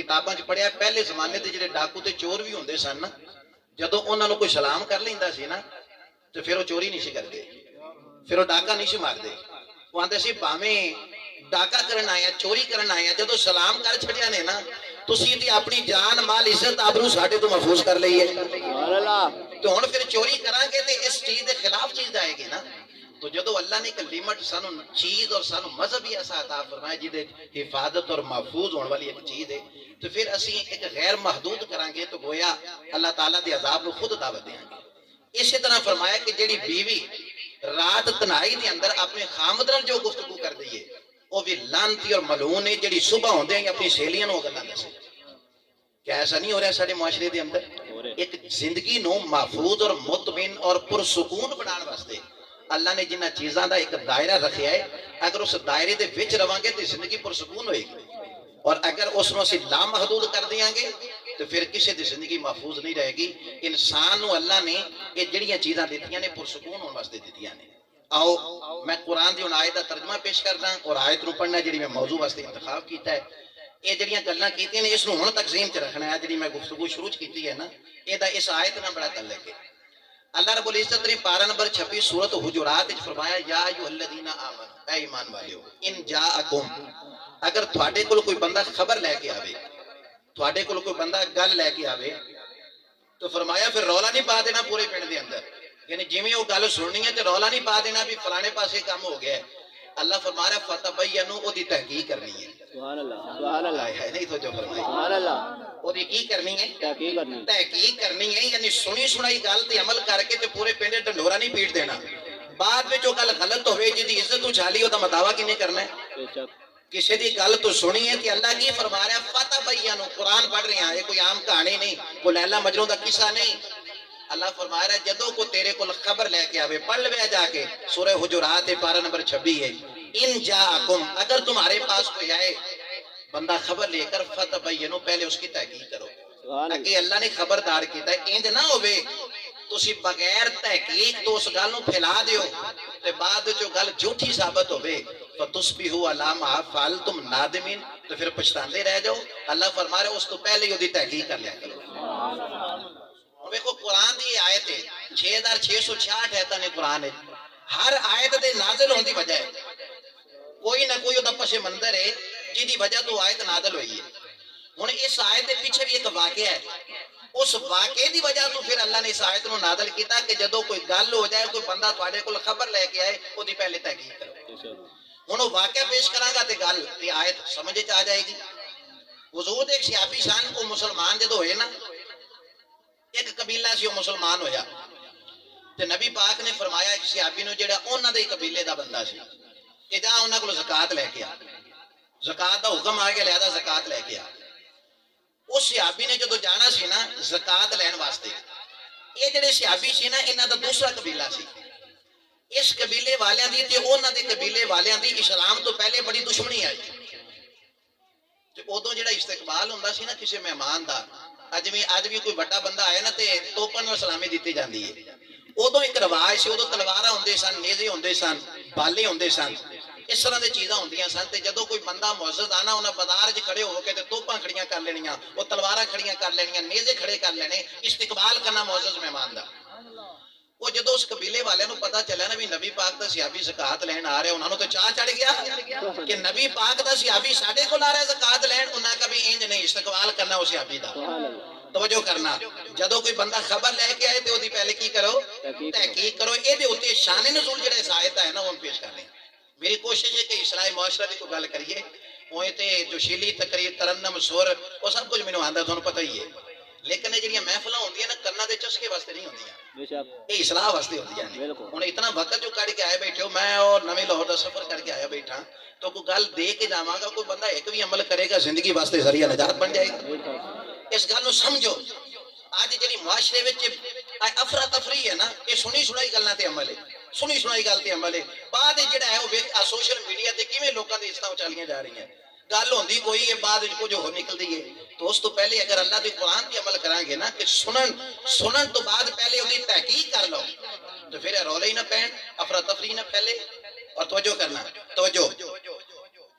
کتاباں چ پڑھیا پہلے زمانے تے جڑے ڈاکو تے چور بھی ہوندے سن نا جدوں انہاں نوں کوئی سلام کر لیندا سی نا تے پھر وہ چوری نہیں سی کردے پھر وہ ڈاکا نہیں سی ماردے وہ آندے سی بھاویں ڈاکا کرن آیا چوری کرن آیا جدوں سلام کر چھڑیا نے نا تسی تے اپنی جان مال عزت آبرو ساڈے تو محفوظ کر لئیے سبحان اللہ تو ہن پھر چوری کران گے تے اس چیز دے خلاف چیز آئے گی نا تو جدو اللہ نے ایک لیمٹ سانو چیز اور سانو مذہب ہی ایسا عطا فرمایا جہدے حفاظت اور محفوظ ہونے والی ایک چیز ہے تو پھر اسی ایک غیر محدود کریں گے تو گویا اللہ تعالیٰ دے عذاب نو خود دعوت دیں گے اسی طرح فرمایا کہ جیڑی بیوی رات تنہائی دے اندر اپنے خامد نال جو گفتگو کر دیئے وہ بھی لانتی اور ملعون ہے جیڑی صبح ہوندے ہیں اپنی سہیلیاں نو گلاں دسے کیا ایسا نہیں ہو رہا سارے معاشرے دے اندر ایک زندگی نو محفوظ اور مطمئن اور پرسکون بنان واسطے اللہ نے جنہ چیزاں دا ایک دائرہ رکھیا ہے اگر اس دائرے دے وچ رہاں گے تو زندگی پرسکون ہوئے گی اور اگر اس نو اسی لامحدود کر دیاں گے تو پھر کسی دی زندگی محفوظ نہیں رہے گی انسان نو اللہ نے یہ جڑیاں چیزاں دیتیاں نے پرسکون ہونے واسطے دیتیاں نے آؤ میں قرآن دی ان آیت دا ترجمہ پیش کردا اور آیت نو پڑھنا جڑی میں موضوع واسطے انتخاب کیتا ہے یہ جڑیاں گلاں کیتیاں نے اس نو ہن تک ذہن چ رکھنا ہے جڑی میں گفتگو شروع کیتی ہے نا یہ دا اس آیت نال بڑا تعلق ہے اللہ رب العزت نے پارہ نمبر 26 سورۃ حجرات وچ فرمایا یا ایھا الذین آمنوا اے ایمان والےو ان جاءکم اگر تھوڑے کول کوئی بندہ خبر لے کے آوے تھوڑے کول کوئی بندہ گل لے کے آوے تو فرمایا پھر رولا نہیں پا دینا پورے پنڈ دے اندر یعنی جویں وہ گل سننی ہے تے رولا نہیں پا دینا بھی فلانے پاسے کام ہو گیا ہے اللہ فرما رہا فتبینوا او دی تحقیق کرنی ہے سبحان اللہ نہیں تو جو فرمایا سبحان اللہ او دی کی کرنی ہے تحقیق کرنی ہے یعنی سنی سنائی گل تے عمل کر کے تے پورے پنڈ ڈنڈورا نہیں پیٹ دینا بعد میں جو گل غلط ہوئے جی دی عزت اچھالی او دا مداوا کنے کرنا ہے کسی دی گل تو سنی ہے کہ اللہ کی فرما رہا ہے فتبینوا قرآن پڑھ رہے ہیں یہ کوئی عام کہانی نہیں کوئی لیلا مجنون دا قصہ نہیں اللہ فرما رہا ہے جدو کو تیرے کو خبر لے کے آوے پڑھ لے جا کے سورہ حجرات پارہ نمبر 26 ہے ان جاءکم اگر تمہارے پاس کوئی آئے بندہ خبر لے کر فتبینوا پہلے اس کی تحقیق کرو کہ اللہ نے خبردار کیتا ہے انج نہ ہوئے تسی بغیر تحقیق تو اس گل نو پھیلا دیو تے بعد جو گل جھوٹی ثابت ہوئے فتصبحوا علی ما فعلتم نادمین تو پھر پچھتاندے رہ جاؤ اللہ فرما رہا ہے اس تو پہلے ہی دی تحقیق کر لیا کرو دیکھو قرآن دی آیت ہے 6666 ایتاں نے قرآن ہے ہر آیت دے نازل ہونے دی وجہ ہے کوئی نہ کوئی دا پس منظر ہے جی دی وجہ تو آیت نازل ہوئی ہے ہن اس آیت دے پیچھے بھی ایک واقعہ ہے اس واقعے دی وجہ تو پھر اللہ نے اس آیت نو نازل کیتا کہ جدو کوئی گل ہو جائے کوئی بندہ تواڈے کول خبر لے کے آئے او دی پہلے تحقیق کرو ہن وہ واقعہ پیش کراں گا تے گل تے آیت سمجھ وچ آ جائے گی حضور ایک صحابی شان کو مسلمان جدو ہوئے نا ایک قبیلہ سی وہ مسلمان ہویا تے نبی پاک نے فرمایا ایک صحابی نو جڑا انہاں دے قبیلے دا بندہ سی کہ جا انہاں کول زکات لے کے آ زکات دا حکم آ گیا لہذا زکات لے کے آ اس صحابی نے جدو جانا سی نا زکات لین واسطے یہ جڑے صحابی سی نا انہاں دا دوسرا قبیلہ سی اس قبیلے والیاں دی تے انہاں دے قبیلے والیاں دی اسلام تو پہلے بڑی دشمنی آئی تے اودوں جڑا استقبال ہوندا سی نا کسی مہمان دا اج بھی کوئی بڑا بندہ آیا نا تے توپن نال سلامی دتی جاندی ہے اودوں ایک رواج سی اودوں تلواراں ہوندے سن نیزے ہوندے سن بالے ہوندے سن اس طرح دے چیزاں ہوندیاں سن تے جدوں کوئی بندہ معزز آنا انہاں بازار وچ کھڑے ہو کے تے توپاں کھڑیاں کر لینیاں او تلواراں کھڑیاں کر لینیاں نیزے کھڑے کر لینے استقبال کرنا معزز مہمان دا وہ جدوں اس قبیلے والے نو پتہ چلا نا بھی نبی پاک دا صحابی زکات لین آ رہے انہاں نو تے چاہ چڑھ گیا کہ نبی پاک دا صحابی ساڈے کول آ رہا ہے زکات لین انہاں کا بھی انج نہیں استقبال کرنا اس صحابی دا توجہ کرنا جدو کوئی بندہ خبر لے کے آئے تے اودی پہلے کی کرو تحقیق کرو اے دے اوتے شان نزول جڑا اس آیت ہے نا وہ پیش کر رہے ہیں میری کوشش ہے کہ اصلاح معاشرہ دی کوئی گل کریے اوے تے جو شیلی تقریر ترنم سور وہ سب کچھ مینوں آندا تھانوں پتہ ہی ہے لیکن یہ جڑیاں محفلاں ہوندیاں نا کنا دے چسکے واسطے نہیں ہوندیاں یہ اصلاح واسطے ہوندیاں نے ہن اتنا وقت جو کڈ کے آئے بیٹھے ہو میں اور نویں لاہور دا سفر کر کے آیا بیٹھا تو کوئی گل دے کے جاواں گا کوئی بندہ ایک بھی عمل کرے گا زندگی واسطے ذریعہ نجات بن جائے گا اس گل نو سمجھو آج جڑی معاشرے وچ افراتفری ہے نا یہ سنی سنائی گلاں تے عمل ہے سنی سنائی گل تے عمل ہے بعد جڑا ہے وہ سوشل میڈیا تے کیویں لوکاں دی عزتاں اچالیاں جا رہی ہیں گل ہوندی کوئی ہے بعد وچ کچھ ہو نکلدی ہے تو اس تو پہلے اگر اللہ دے قرآن تے عمل کران گے نا کہ سنن تو بعد پہلے اودی تحقیق کر لو تو پھر رولے ہی نہ پین افراتفری نہ پھیلے اور توجہ کرنا توجہ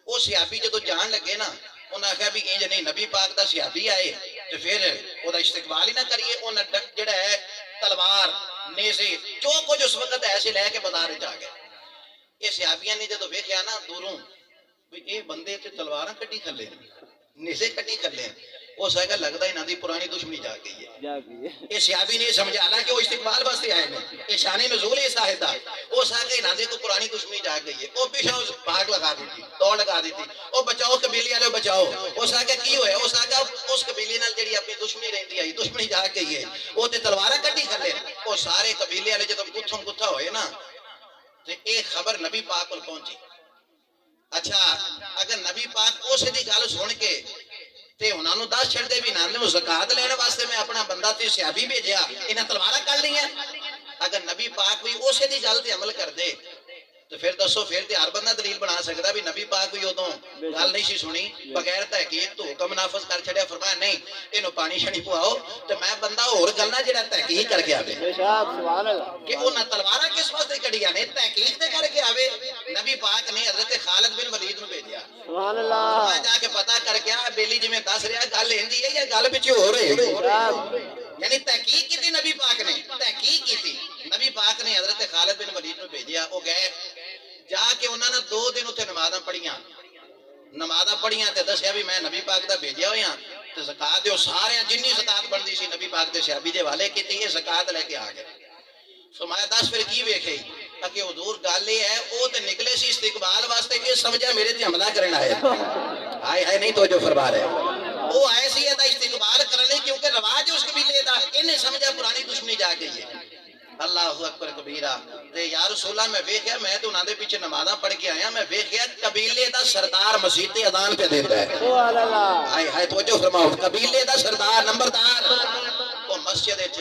وہ صحابی جدو جان لگے نا انہاں آخیا بھی انج نہیں، نبی پاک دا صحابی آئے تو پھر او دا استقبال ہی نہ کریے. انہاں جڑا ہے تلوار نیزے جو کچھ اس وقت ایسے لے کے بازار وچ آ گئے. یہ صحابیاں نے جدو ویکھیا نا دوروں بھی اے بندے تے تلواراں کٹی کھلے نیزے کٹی کھلے، اس آگے لگتا ہی نہ دی پرانی دشمنی جا گئی ہے. یہ صحابی نے سمجھا لا کہ وہ استقبال واسطے آئے ہیں، یہ شان نزول ہے صاحب دا. اس آگے نہ دی کو پرانی دشمنی جا گئی ہے. وہ پیچھے بھاگ لگا دیتی، دوڑ لگا دیتی، وہ بچاؤ قبیلے والے بچاؤ. اس آگے کی ہوئے؟ اس آگے اس قبیلے نال جڑی اپنی دشمنی رہندی آئی دشمنی جا گئی ہے. وہ تے تلوار کٹی کھلے. وہ سارے قبیلے والے جب گتھم گتھا ہوئے نا تے ایک خبر نبی پاک کو پہنچی. اچھا اگر نبی پاک اس دی گل سن کے تے انہاں نوں دس چھڑ دے بھی نہ نوں زکات لینے واسطے میں اپنا بندہ تے صحابی بھیجیا، انہاں تلوارا کر لیا. اگر نبی پاک بھی اسی دی گل تے عمل کر دے تو پھر دسو پھر تے ہر بندہ دلیل بنا سکدا بھی نبی پاک بھی ادوں گل نہیں سی سنی، بغیر تحقیق تو حکم نافذ کر چھڑیا. فرمایا نہیں اینو پانی شانی پواؤ تے میں بندہ اور گل نہ جڑا تحقیق کر کے آوے. سبحان اللہ کہ انہاں تلوارا کس واسطے کڑیاں نے؟ تحقیق تے کر کے آوے. نبی پاک نے حضرت خالد بن ولید نوں بھیجیا. سبحان اللہ میں جا کے پتہ کر کے آ بیلی جی میں دس رہا گل ایندی ہے یا گل پیچھے ہو رہی ہے. یعنی تحقیق کی تھی نبی پاک نے، تحقیق کی تھی. نبی پاک نے حضرت خالد بن ولید نوں بھیجیا. وہ گئے جا کے انہوں نے 2 دن اتنے نمازاں پڑھیاں تے دسیا بھی میں نبی پاک دا بھیجیا ہویا تے زکات دیو. سارے جنی زکات بندی سی نبی پاک دے صحابی دے حوالے کیتی. یہ زکات لے کے آ گئے. فرمایا دس پھر کی ویکھے کہ حضور گل یہ ہے وہ تے نکلے سی استقبال واسطے، یہ سمجھا میرے تے حملہ کرنا ہے. ہائے ہائے نہیں توجہ فرما رہے. وہ آئے سی یہ استقبال کرنے کیونکہ رواج اس قبیلے دا. انہیں سمجھا پرانی دشمنی جا گئی ہے. اللہ اکبر کبیرہ. تے یا رسول اللہ میں ویکھیا میں تے انہاں دے پیچھے نمازاں پڑھ کے آیا، میں ویکھیا قبیلے دا سردار مسجد تے اذان پہ دیندا ہے. سبحان اللہ ہائے ہائے توجہ فرماؤ. قبیلے دا سردار نمبردار وہ مسجد وچ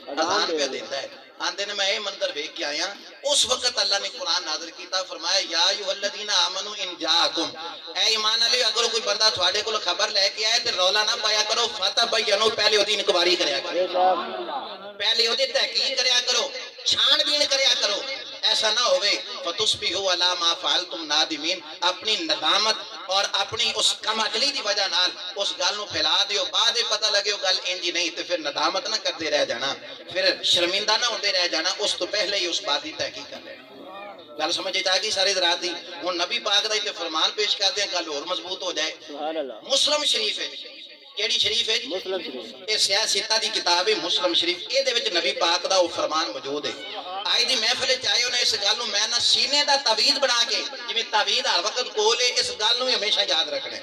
اذان پہ دیندا ہے. آندے نے میں یہ منظر دیکھ کے آیا. اس وقت اللہ نے قرآن نازل کیتا. فرمایا یا ایھا الذین آمنوا ان جاءکم، اے ایمان والے اگر کوئی بندہ تھوڑے کول خبر لے کے آئے تے رولا نہ پایا کرو. فتبینوا پہلے اودی انکوائری کریا کرو، پہلے اودی تحقیق کریا کرو، چھان بین کریا کرو. ایسا نہ ہوئے فتصبحوا علی ما فعلتم نادمین، اپنی ندامت اور اپنی اس کم عقلی دی وجہ نال اس گل نو پھیلا دیو. بعد پتہ لگے وہ گل انجی نہیں تے پھر ندامت نہ کردے رہ جانا، پھر شرمندہ نہ ہوندے رہ جانا. اس تو پہلے ہی اس بات دی تحقیق کر لینا. گل سمجھے جا گئی سارے رات دی. ہن نبی پاک دا تے فرمان پیش کرتے ہیں گل اور مضبوط ہو جائے. سبحان اللہ. مسلم شریف ہے. کیڑی شریف ہے؟ مسلم شریف. یہ سیاستہ دی کتاب ہے مسلم شریف. اے دے وچ نبی پاک دا وہ فرمان موجود ہے. آئی دی محفل چاہے انہیں اس گل نو میں نہ سینے دا تعویذ بنا کے جویں تعویذ ہر وقت کول ہے اس گل نو ہمیشہ یاد رکھنا ہے.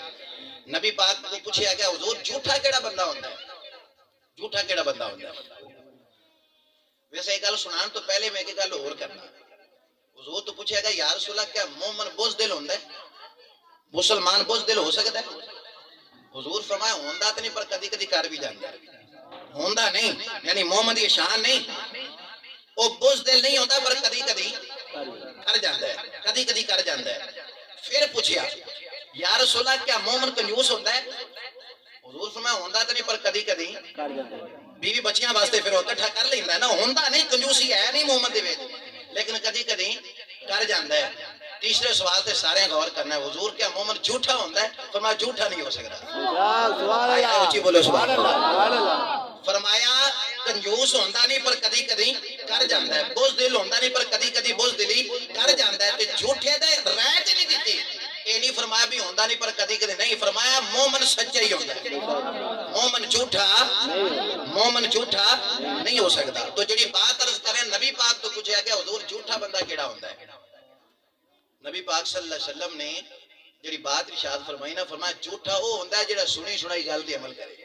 نبی پاک کو پوچھیا کہ حضور جھوٹا کیڑا بندہ ہوندا ہے؟ جھوٹا کیڑا بندہ ہوندا ہے؟ ویسے یہ گل سنان تو پہلے میں ایک گل اور کرنا. حضور تو پوچھے گا یا رسول اللہ کیا مومن بزدل ہوندا ہے؟ مسلمان بزدل ہو سکتا ہے؟ حضور فرمایا ہوندا تے نہیں پر کدی کدی کر بھی جاندا ہے. ہوندا نہیں یعنی مومن دی شان نہیں. وہ بزدل نہیں ہوتا پر کدی کدی کر جاندا ہے، کدی کدی کر جاندا ہے. پھر پوچھیا یا رسول اللہ کیا مومن کنجوس ہوتا ہے؟ حضور فرمایا ہوندا تے نہیں پر کدی کدی کر جاندا ہے. بیوی بچیاں واسطے پھر وہ اکٹھا کر لیندا ہے نا. ہوندا نہیں کنجوسی ہے نہیں مومن دے وچ لیکن کدی کدی کر جاندا ہے. تیسرے سوال تے سارے غور کرنا ہے. حضور کیا مومن جھوٹا ہوندا ہے؟ فرمایا جھوٹا نہیں ہو سکتا. سبحان اللہ. اونچی بولو سبحان اللہ. فرمایا کنجوس ہوندا نہیں پر کدی کدی کر جاندا ہے. بزدل ہوندا نہیں پر کدی کدی بزدلی کر جاندا ہے. تے جھوٹے دے رائے تے نہیں دتی. اے نہیں فرمایا بھی ہوندا نہیں پر کدی کدی نہیں. فرمایا مومن سچا ہی ہوندا ہے. مومن جھوٹا نہیں ہو سکتا. تو جڑی بات عرض کریں نبی پاک تو پوچھا کہ حضور جھوٹا بندہ کیڑا ہوندا ہے؟ نبی پاک صلی اللہ علیہ وسلم نے جڑی بات ارشاد فرمائی نا فرمایا جھوٹا وہ ہوندا ہے جڑا سنی سنائی گل تے عمل کرے.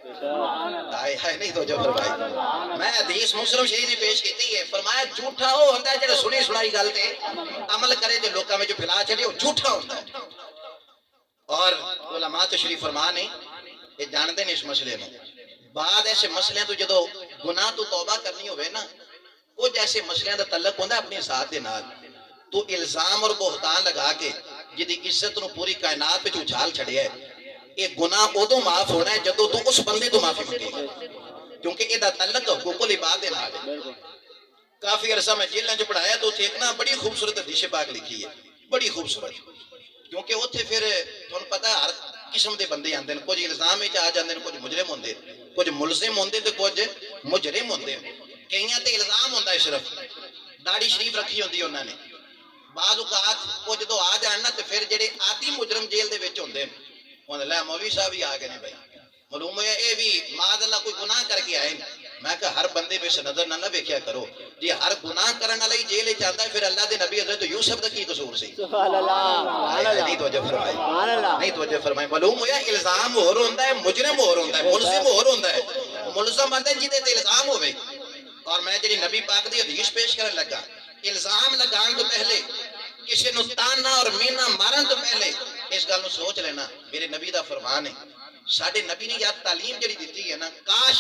ہائے ہائے نہیں تو جو فرمائی. میں حدیث مسلم شریف دی پیش کیتی ہے. فرمایا جھوٹا وہ ہوندا ہے جڑا سنی سنائی گل تے عمل کرے تے لوکاں وچ پھیلا چھڑے وہ جھوٹا ہوندا ہے. اور علماء تشریف فرما نے یہ جانتے ہیں اس مسئلے میں. بعد ایسے مسئلے تو جدو گناہ تو توبہ کرنی ہوئے نا کچھ ایسے مسئلے دا تعلق ہوتا ہے اپنی ساتھ دے نال تو الزام اور بہتان لگا کے جدی عزت نو پوری کائنات پہ اچھال چھڑیا ہے. یہ گناہ ادو معاف ہونا ہے جدو تو اس بندے تو معافی مانگے گا کیونکہ یہ دا تعلق حقوق العباد دے نال ہے. کافی عرصہ میں جیلیں جو پڑھایا تو اتنے ایک نا بڑی خوبصورت حدیث پاک لکھی ہے. بڑی خوبصورت کیونکہ اتنے پھر تمہیں پتہ ہے قسم دے بندے آندے ہیں، کچھ الزام وچ آ جاندے ہیں، کچھ مجرم ہوندے، کچھ ملزم ہوندے تے کچھ مجرم ہوندے۔ کئیاں تے الزام ہوندا ہے صرف داڑھی شریف رکھی ہوندی انہاں نے، بعض اوقات وہ جدو آ جان نا تے پھر جڑے آدھی مجرم جیل دے وچ ہوندے ہیں انہاں لے مولوی صاحب ہی آ گئے نے بھائی، معلوم ہے اے بھی معاذ اللہ کوئی گناہ کر کے آئے۔ میں کہ ہر بندے بے نظر نہ ویکھیا کرو، جی ہر گناہ کرن والا ہی جیل وچ آندا ہے پھر اللہ دے نبی حضرت یوسف دا کی قصور سی؟ سبحان اللہ، نہیں توجہ فرمائی، سبحان اللہ، نہیں توجہ فرمائی۔ معلوم ہویا الزام ہور ہوندا ہے، مجرم ہور ہوندا ہے، ملزم ہور ہوندا ہے۔ ملزم بندے جہدے تے الزام ہوے، اور میں جڑی نبی پاک دی حدیث پیش کرن لگا، الزام لگان تو پہلے کسی نو تانا اور مینا مارن تو پہلے اس گل نو سوچ لینا میرے نبی دا فرمان ہے۔ ساڈے نبی نے یا تعلیم جڑی دیتی ہے نا، کاش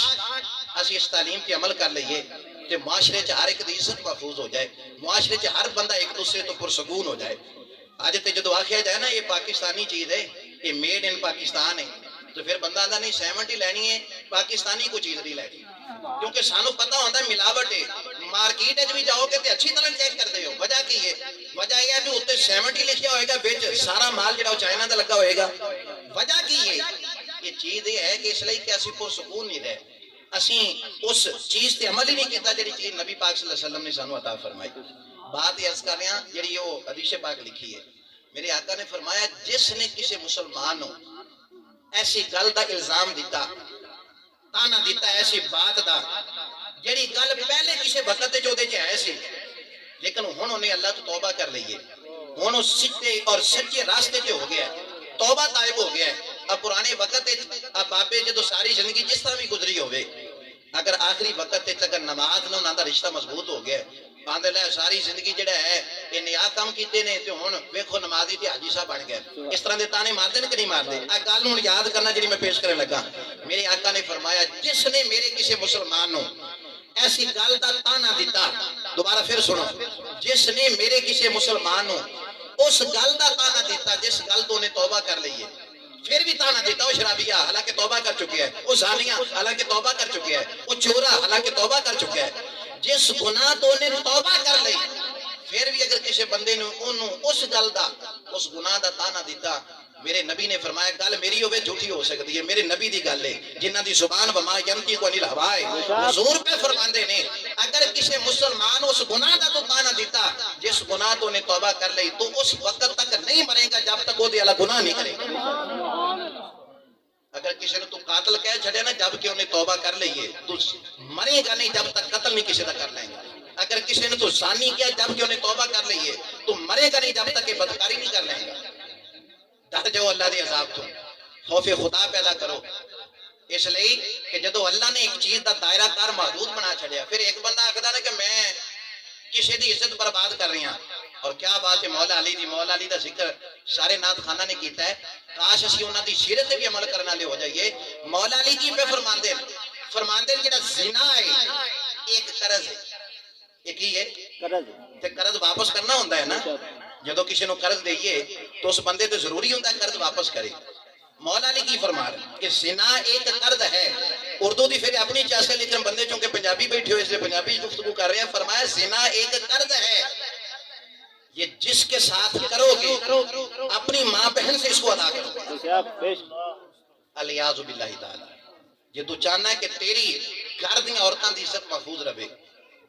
اسی اس تعلیم تے عمل کر لئیے تے معاشرے چ ہر ایک دی عزت محفوظ ہو جائے، معاشرے چ ہر بندہ ایک دوسرے تو پرسکون ہو جائے۔ آج تے جدو آکھیا جائے نا یہ پاکستانی چیز ہے، یہ میڈ ان پاکستان ہے، تو پھر بندہ آندا نہیں سیمنٹ ہی لینی ہے، پاکستانی کوئی چیز نہیں لینی، کیونکہ سانو پتہ ہوندا ہے ملاوٹ ہے۔ مارکیٹ وچ بھی جاؤ گے تے اچھی طرح چیک کردے ہو، وجہ کی ہے؟ وجہ یہ ہے کہ اوتے سیمنٹ ہی لکھیا ہوئے گا، وچ سارا مال جڑا چائنا دا لگا ہوئے گا۔ وجہ کی ہے؟ یہ چیز یہ ہے کہ اس لیے کہ اسی پرسکون نہیں رہے، اسی اس چیز تے عمل ہی نہیں کیتا جڑی چیز نبی پاک صلی اللہ علیہ وسلم نے سانو عطا فرمائی۔ بات یہ عرض کر رہے ہیں جڑی وہ حدیث پاک لکھی ہے، میرے آقا نے فرمایا جس نے کسی مسلمان ہو ایسی گل دا الزام دیتا، تانا دیتا ایسی بات دا جڑی گل پہلے کسی وقت تے جو دے ہے سی، لیکن ہن انہیں اللہ تو توبہ کر لئیے، ہن اس سچے اور سچے راستے تے ہو گیا ہے، توبہ طائب ہو گیا ہے۔ اب پرانے وقت اب باپے جدو ساری زندگی جس طرح بھی گزری ہوئے، اگر آخری وقت اگر نماز نہ انہاں دا رشتہ مضبوط ہو گیا ہے، آندے لے ساری زندگی جڑا ہے یہ نیا کام کیتے نے تے ہن ویکھو نمازی تے حاجی صاحب بن گئے، اس طرح دے تانے مار دے کہ نہیں مار دے؟ اے گل ہن یاد کرنا جڑی میں پیش کرنے لگا۔ میرے آقا نے فرمایا جس نے میرے کسی مسلمان نو ایسی گل دا تانا دیتا، دوبارہ پھر سنو، جس نے میرے کسی مسلمان نو اس گل دا تانا دیتا جس گل تو انہیں توبہ کر لئیے، پھر بھی تانا دیتا وہ شرابیہ حالانکہ توبہ کر چکے ہے، وہ زانیہ حالانکہ توبہ کر چکے ہے، وہ چورا حالانکہ توبہ کر چکے ہے، جس گناہ تو انہیں توبہ کر لئی، پھر بھی اگر کسی بندے نے انہوں اس گل دا اس گناہ دا تانا دیتا، میرے نبی نے فرمایا گل میری ہوئے جھوٹی ہو سکتی ہے، میرے نبی دی گل ہے جنہ دی زبان وما ینطق عن الہوائے، حضور پہ فرماندے نے اگر کسی مسلمان اس گناہ دا تو تانا دیتا جس گناہ تو انہیں توبہ کر لئی، تو اس وقت تک نہیں مرے گا جب تک وہ دے اللہ گناہ نہیں کرے گا۔ اگر کسی نے تو قاتل کہہ چھڑے نا جب کہ انہیں توبہ کر لئیے تو مرے گا نہیں جب تک قتل نہیں کسی دا کر لیں گا۔ اگر کسی نے تو زانی کیا جب کہ انہیں توبہ کر لئیے تو مرے گا نہیں جب تک کہ بدکاری نہیں کر لیں گا۔ ڈر جاؤ اللہ دے عذاب تو، خوف خدا پیدا کرو، اس لئے کہ جدو اللہ نے ایک چیز دا دائرہ کار محدود بنا چھڑیا، پھر ایک بندہ آکھدا نا کہ میں کسی دی عزت برباد کر رہی ہاں، اور کیا بات ہے مولا علی دی، مولا علی دا ذکر سارے نات خانہ نے کیتا ہے، کاش اسی انہاں دی سیرت بھی عمل کرنا لے ہو جائیے۔ مولا علی کی پہ فرماندے جڑا زنا ہے ایک قرض ہے، ایک ہی ہے تے قرض واپس کرنا ہوندہ ہے نا، جدو کسی نو قرض دئیے تو اس بندے تو ضروری ہوندہ ہے قرض واپس کرے۔ مولا علی کی فرما رہے کہ زنا ایک قرض ہے، اردو دی پھر اپنی چاہتے لیکن بندے چونکہ پنجابی بیٹھے ہوئے اس لئے پنجابی گفتگو کر رہے ہیں، فرمایا زنا ایک قرض ہے، یہ جس کے ساتھ کرو گے اپنی ماں بہن سے اس کو ادا کرو گے، الیاذ باللہ تعالی۔ یہ تو چاہنا ہے کہ تیری گھر دی عورتاں دی عزت محفوظ رہے،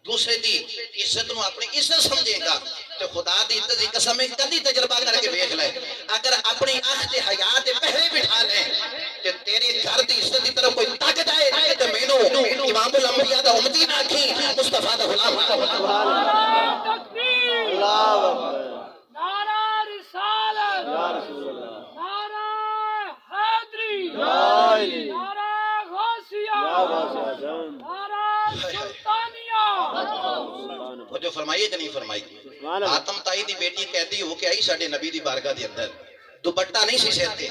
دوسرے دی عزت نو اپنی عزت سمجھے گا تو خدا دی عزت دی قسم میں کدی تجربہ کر کے دیکھ لے، اگر اپنی آنکھ تے حیا تے پہرے بٹھا لے تے تیرے گھر دی عزت دی طرف کوئی تک جائے تے مینوں امام الانبیاء دا امتی نہ آکھی، مصطفیٰ دا غلام اللہ اکبر، نعرہ رسالت، یا رسول اللہ، نعرہ حیدری، یا نعرہ غوثیہ، غوثیہ، نعرہ سلطانیہ۔ وہ جو فرمائیے کہ نہیں فرمائی؟ آتم تائی دی بیٹی قیدی ہو کے آئی ساڑھے نبی دی بارگاہ دی اندر، دوپٹہ نہیں سی سیر تے،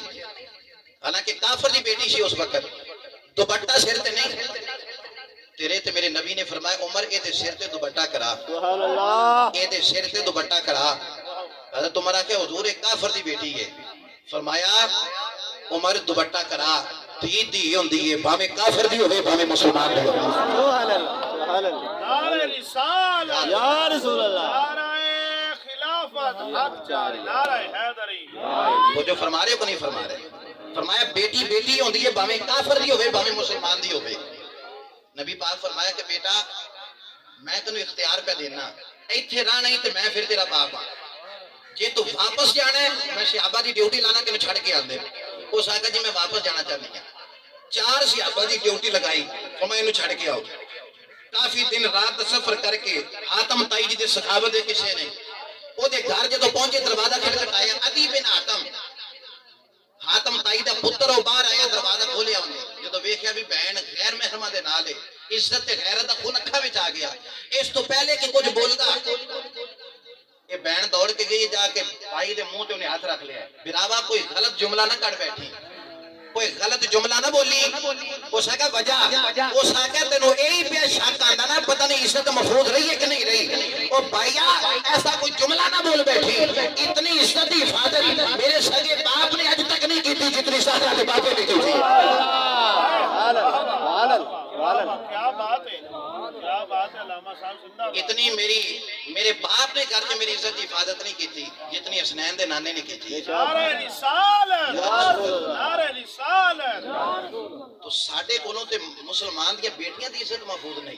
حالانکہ کافر دی بیٹی سی اس وقت، دوپٹہ سیر تے نہیں، تیرے تے میرے نبی نے فرمایا عمر اے دے سیر تے دوپٹہ کرا، سبحان اللہ، اے دے سیر تے دوپٹہ کرا۔ حضرت عمر آکے حضور ایک کافر دی بیٹی ہے، فرمایا عمر دوپٹہ کرا، دی ہوندی ہے، بھامے کافر دی ہوئے بھامے مسلمان دی ہوئے۔ سبحان اللہ، سبحان اللہ، نعرہ رسالت، یا رسول اللہ، نعرہ خلافت، حق جاری، نعرہ حیدری۔ وہ جو فرما رہے ہو کہ نہیں فرما رہے؟ فرمایا بیٹی بیٹی ہوندی ہے باویں کافر دی ہوے باویں مسلمان دی ہوے نبی پاک فرمایا کہ بیٹا میں تینوں اختیار پہ دینا ایتھے رہنا ہی تے میں پھر تیرا باپ ہاں جے تو واپس جانا ہے میں صحابہ دی ڈیوٹی لانا تینوں چھڑ کے آندے اس آقا جی میں واپس جانا چاہتی ہوں 4 صحابہ دی ڈیوٹی لگائی فرمایا انہوں چھڑ کے آؤ کافی دن رات سفر کر کے حاتم تائی جی دے سخاوت دے کسے نے او دے گھر جدو پہنچے دروازہ کھٹکھٹایا عدی بن حاتم تائی دا پتر او باہر آیا دروازہ کھولیا انہیں جدو ویکھیا بھی بہن غیر محرمہ دے نال ہے عزت تے غیرت دا خون اکھا وچ آ گیا اس تو پہلے کہ کچھ بولدا یہ بہن دوڑ کے گئی جا کے بھائی دے منہ تے انہیں ہاتھ رکھ لیا براوا کوئی غلط جملہ نہ کر بیٹھی کوئی غلط جملہ نہ بولی اس نے کہا وجہ اس نے کہا تینوں یہی پہ شک آندا نا پتہ نہیں عزت محفوظ رہی ہے کہ نہیں رہی او بھائیا ایسا کوئی جملہ نہ بول بیٹھی اتنی عزت کی حفاظت میرے سگے باپ نے اج تک نہیں کی تھی جتنی سارا کے باپے نے کی تھی کیا بات ہے کیا بات ہے علامہ صاحب زندہ باد اتنی میرے باپ نے کر کے میری عزت کی حفاظت نہیں کی تھی جتنی حسنین دے نانے نے کی تھی نعرہ رسالت نعرہ رسالت تو ساڈے کولوں تے مسلمان دی بیٹیاں دی عزت محفوظ نہیں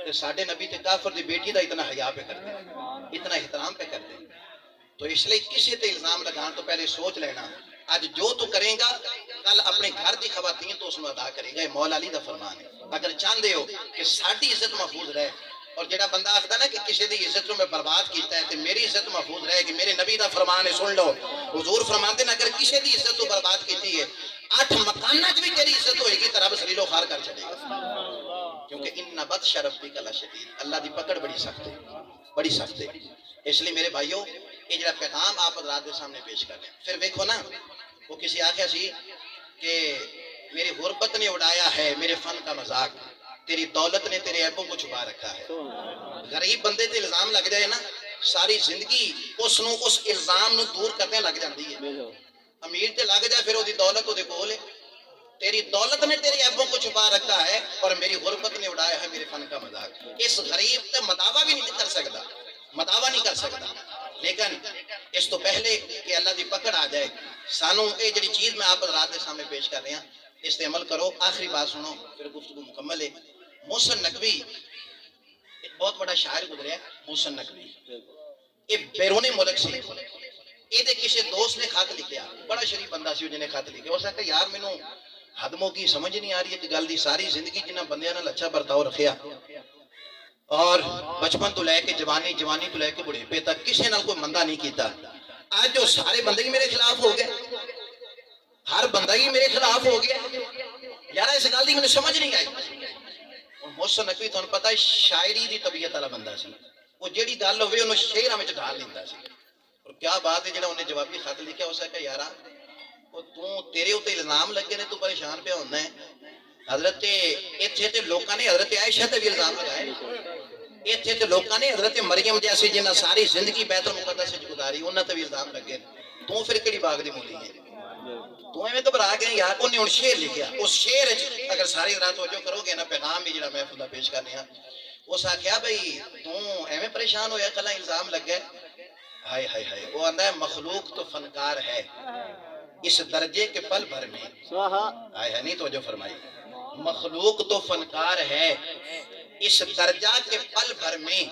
تے ساڈے نبی تے کافر دی بیٹی دا اتنا حیا پہ کرتے ہیں اتنا احترام پہ کرتے ہیں تو اس لیے کسی تے الزام لگان تو پہلے سوچ لینا آج جو تو کریں گا کل اپنے گھر دی خواتین تو اس میں ادا کرے گا یہ مولا علی دا فرمان ہے اگر چاہندے ہو کہ ساڈی عزت محفوظ رہے اور جڑا بندہ آخدا نا کہ کسی دی عزت میں برباد کیتا ہے تے میری عزت محفوظ رہے کہ میرے نبی دا فرمان ہے سن لو حضور فرماتے ہیں اگر کسی دی عزت تو برباد کیتی ہے 8 مکانات بھی تیری عزت ہوئے گی ترب سلیل و خار کر چلے گا کیونکہ ان بطش ربک لشدید اللہ دی پکڑ بڑی سخت ہے بڑی سخت ہے اس لیے میرے بھائیو یہ جڑا پیغام آپ حضرات کے سامنے پیش کر رہے ہیں پھر دیکھو نا وہ کسی آخیا سی کہ میری غربت نے اڑایا ہے میرے فن کا مذاق تیری دولت نے تیرے عیبوں کو چھپا رکھا ہے غریب بندے تے الزام لگ جائے نا ساری زندگی اس الزام نو دور کرنے لگ جاندی ہے امیر تے لگ جائے پھر وہ دولت وہ کول ہے تیری دولت نے تیرے عیبوں کو چھپا رکھا ہے اور میری غربت نے اڑایا ہے میرے فن کا مذاق اس غریب تے مداوا بھی نہیں کر سکتا مداوا نہیں کر سکتا لیکن اس تو پہلے کہ اللہ دی پکڑ آ جائے سانو اے جڑی چیز میں آپ حضرات کے سامنے پیش کر رہے ہیں اس تے عمل کرو آخری بات سنو پھر گفتگو مکمل ہے محسن نقوی ایک بہت بڑا شاعر گزریا ہے محسن نقوی یہ بیرون ملک سے یہ دے کسی دوست نے خط لکھیا بڑا شریف بندہ سی جنہیں خط لکھیا اس نے کہا یار مینوں حدموں کی سمجھ نہیں آ رہی ہے کہ گل دی ساری زندگی جنہ بندیاں نال اچھا برتاؤ رکھیا اور بچپن تو لے کے جوانی تو لے کے بڑھاپے تک کسی نال کوئی مندہ نہیں کیتا آج جو سارے بندے ہی میرے خلاف ہو گئے ہر بندہ ہی میرے خلاف ہو گیا یار اس گل دی مجھے سمجھ نہیں آئی اور محسن نقوی تھانوں پتہ ہے شاعری دی طبیعت والا بندہ سی وہ جیڑی گل ہوے اونوں شعراں وچ ڈھال لیندا سی اور کیا بات ہے جڑا انہیں جوابی خط لکھیا اس نے کہا یارا وہ تیرے اوتے الزام لگے نے تو پریشان پہ ہونا ہے حضرت ایتھے تے لوکاں نے حضرت عائشہ تے بھی الزام لگائے ایتھے تے لوکاں نے حضرت مریم جیسے جنہاں ساری زندگی بیت المقدس وچ گزاری انہاں تے بھی الزام لگے تو پھر کیڑی باغ دی مولی ہے تو ایویں گھبرا گئے یار انہیں ہن شعر لکھیا اس شعر وچ اگر ساری رات توجہ کرو گے نا پیغام بھی جڑا محفوظ پیش کرنے ہاں اس آکھیا بھئی تو ایویں پریشان ہویا کلا الزام لگ گئے ہائے ہائے ہائے وہ آندا ہے مخلوق تو فنکار ہے اس درجے کے پل بھر میں ہائے ہائے نہیں توجہ فرمائی مخلوق تو فنکار ہے اس درجہ کے پل بھر میں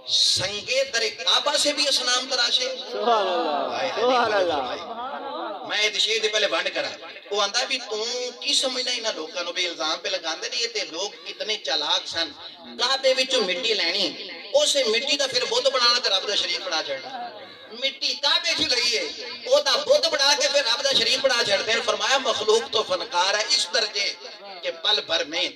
سنگے در کعبہ سے بھی اسلام تراشے سبحان اللہ میں یہ شعر دے پہلے بانڈ کرا وہ آندا بھی تو کی سمجھنا انہاں لوکاں نو بھی الزام پہ لگاندے نہیں تے لوگ اتنے چالاک سن کعبے وچوں مٹی لینی اسے مٹی دا پھر بت بنانا تے رب دا شریف بنا چھڑنا مٹی کعبے چ لئی ہے او دا بت بنا کے پھر رب دا شریف بنا چھڑدے ہیں فرمایا مخلوق تو فنکار ہے اس درجے کے پل بھر میں